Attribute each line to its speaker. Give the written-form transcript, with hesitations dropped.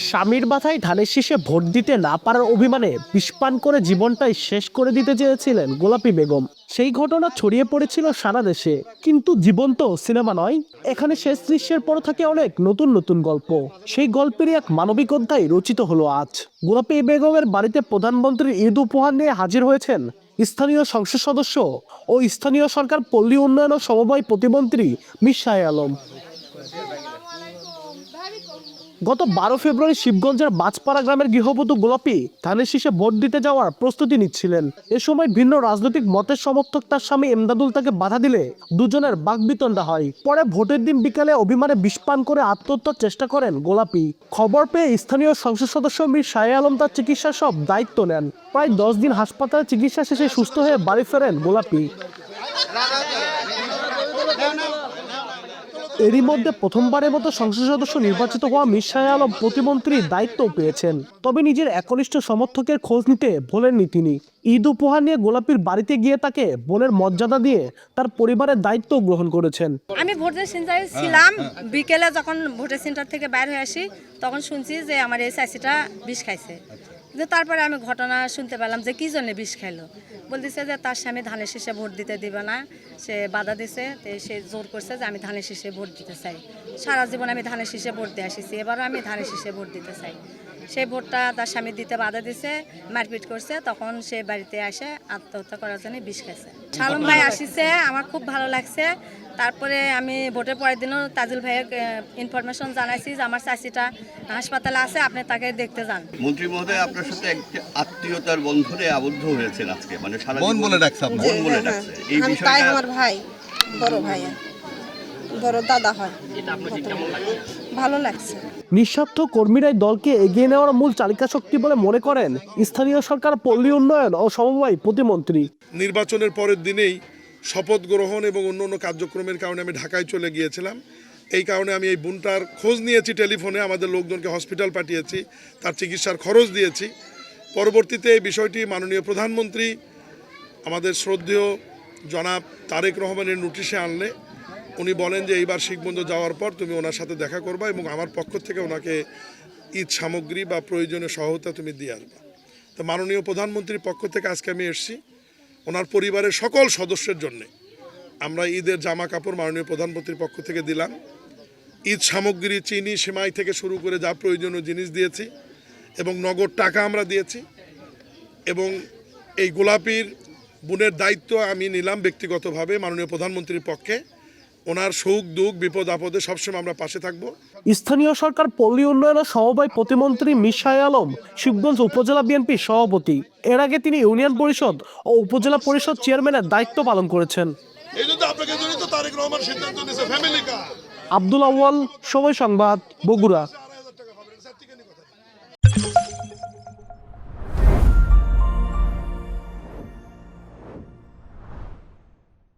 Speaker 1: স্বামীর মাথায় ধানের শীষে ভোট দিতে না পারার অভিমানে বিষপান করে জীবনটাই শেষ করে দিতে চেয়েছিলেন গোলাপী বেগম। সেই ঘটনা ছড়িয়ে পড়েছিল সারা দেশে। কিন্তু জীবন তো সিনেমা নয়, এখানে শেষ দৃশ্যের পর থাকে অনেক নতুন নতুন গল্প। সেই গল্পেরই এক মানবিক অধ্যায় রচিত হলো আজ। গোলাপী বেগমের বাড়িতে প্রধানমন্ত্রীর ঈদ উপহার নিয়ে হাজির হয়েছেন স্থানীয় সংসদ সদস্য ও স্থানীয় সরকার পল্লী উন্নয়ন ও সমবায় প্রতিমন্ত্রী মীর শাহ আলম। গত 12 ফেব্রুয়ারি শিবগঞ্জের বাজপাড়া গ্রামের গৃহবধূ গোলাপী ধানের শীষে ভোট দিতে যাওয়ার প্রস্তুতি নিচ্ছিলেন। এ সময় ভিন্ন রাজনৈতিক মতের সমর্থক তার স্বামী এমদাদুল তাকে বাধা দিলে দুজনের বাকবিতণ্ডা হয়। পরে ভোটের দিন বিকালে অভিমানে বিষপান করে আত্মহত্যার চেষ্টা করেন গোলাপী। খবর পেয়ে স্থানীয় সংসদ সদস্য মীর শাহ আলম তার চিকিৎসার সব দায়িত্ব নেন। প্রায় 10 দিন হাসপাতালে চিকিৎসা শেষে সুস্থ হয়ে বাড়ি ফেরেন গোলাপী। এরই মধ্যে প্রথমবারের মতো সংসদ সদস্য নির্বাচিত হওয়া মীর শাহ আলম প্রতিমন্ত্রীর দায়িত্ব পেয়েছেন। তবে নিজের একনিষ্ঠ সমর্থকের খোঁজ নিতে ভোলেননি তিনি। ঈদ উপহার নিয়ে গোলাপীর বাড়িতে গিয়ে তাকে বোনের মর্যাদা দিয়ে তার পরিবারের দায়িত্ব গ্রহণ করেছেন।
Speaker 2: আমি ভোটের সেন্টারে ছিলাম, বিকেলে যখন ভোটের সেন্টার থেকে বাইরে হয়ে আসি তখন শুনছি যে আমার এই চাষিটা বিষ খাইছে। কিন্তু তারপরে আমি ঘটনা শুনতে পেলাম যে কী জন্য বিষ খাইলো। বলতেছে যে তার স্বামী ধানের শীষে ভোট দিতে দিবে না, সে বাধা দিছে, সে জোর করছে যে আমি ধানের শীষে ভোট দিতে চাই। সারা জীবন আমি ধানের শীষে ভোট দিয়ে আসিছি, এবারও আমি ধানের শীষে ভোট দিতে চাই। সেই ভোটটা তার স্বামী দিতে বাধা দিছে, মারপিট করছে, তখন সে বাড়িতে এসে আত্মহত্যা করার জন্য বিষ খাইছে। শালম ভাই আসিছে, আমার খুব ভালো লাগছে। তারপরে আমি ভোটের পরের দিনও তাজুল ভাইয়ের ইনফরমেশন জানাইছি যে আমার চাষিটা হাসপাতালে আছে, আপনি তাকে দেখতে যান।
Speaker 3: মন্ত্রী মহোদয় আপনার সাথে একটা আত্মীয়তার বন্ধনে আবদ্ধ হয়েছেন আজকে, মানে সারা
Speaker 4: বোন বলে ডাকছে আপনাকে।
Speaker 3: বোন বলে ডাকছে। এই
Speaker 5: তাই
Speaker 3: বিষয়টা
Speaker 5: আমার ভাই, বড় ভাই, বড় দাদা হয়। ভালো লাগছে।
Speaker 1: নিঃস্বার্থ কর্মীরাই দলকে এগিয়ে নেওয়ার মূল চালিকা শক্তি বলে মনে করেন স্থানীয় সরকার পল্লী উন্নয়ন ও সমবায় প্রতিমন্ত্রী।
Speaker 6: নির্বাচনের পরের দিনেই শপথ গ্রহণ এবং অন্য কার্যক্রমের কারণে আমি ঢাকায় চলে গিয়েছিলাম। এই কারণে আমি এই বোনটার খোঁজ নিয়েছি টেলিফোনে, আমাদের লোকজনকে হসপিটাল পাঠিয়েছি, তার চিকিৎসার খরচ দিয়েছি। পরবর্তীতে এই বিষয়টি মাননীয় প্রধানমন্ত্রী আমাদের শ্রদ্ধেয় জনাব তারেক রহমানের নোটিশে আনলে উনি বলেন যে এইবার শিবগঞ্জ যাওয়ার পর তুমি ওনার সাথে দেখা করবা এবং আমার পক্ষ থেকে ওনাকে ঈদ সামগ্রী বা প্রয়োজনীয় সহায়তা তুমি দিয়ে আসবা। তো মাননীয় প্রধানমন্ত্রীর পক্ষ থেকে আজকে আমি এসেছি ওনার পরিবারের সকল সদস্যের জন্য আমরা ঈদের জামা কাপড় মাননীয় প্রধানমন্ত্রীর পক্ষ থেকে দিলাম। ঈদ সামগ্রী, চিনি, সেমাই থেকে শুরু করে যা প্রয়োজনীয় জিনিস দিয়েছি এবং নগদ টাকা আমরা দিয়েছি। এবং এই গোলাপীর বোনের দায়িত্ব আমি নিলাম ব্যক্তিগতভাবে মাননীয় প্রধানমন্ত্রীর পক্ষে। ওনার সুখ দুঃখ বিপদ আপদে সবসময় আমরা পাশে থাকবো।
Speaker 1: স্থানীয় সরকার পল্লী উন্নয়ন ও সমবায় প্রতিমন্ত্রী মীর শাহ আলম শিবগঞ্জ উপজেলা বিএনপির সভাপতি। এর আগে তিনি ইউনিয়ন পরিষদ ও উপজেলা পরিষদ চেয়ারম্যানের দায়িত্ব পালন করেছেন।
Speaker 6: আপনাকে জড়িত তারেক রহমান সিদ্ধান্ত নিয়েছে ফ্যামিলি কার।
Speaker 1: আব্দুল আউয়াল, সময় সংবাদ, বগুড়া।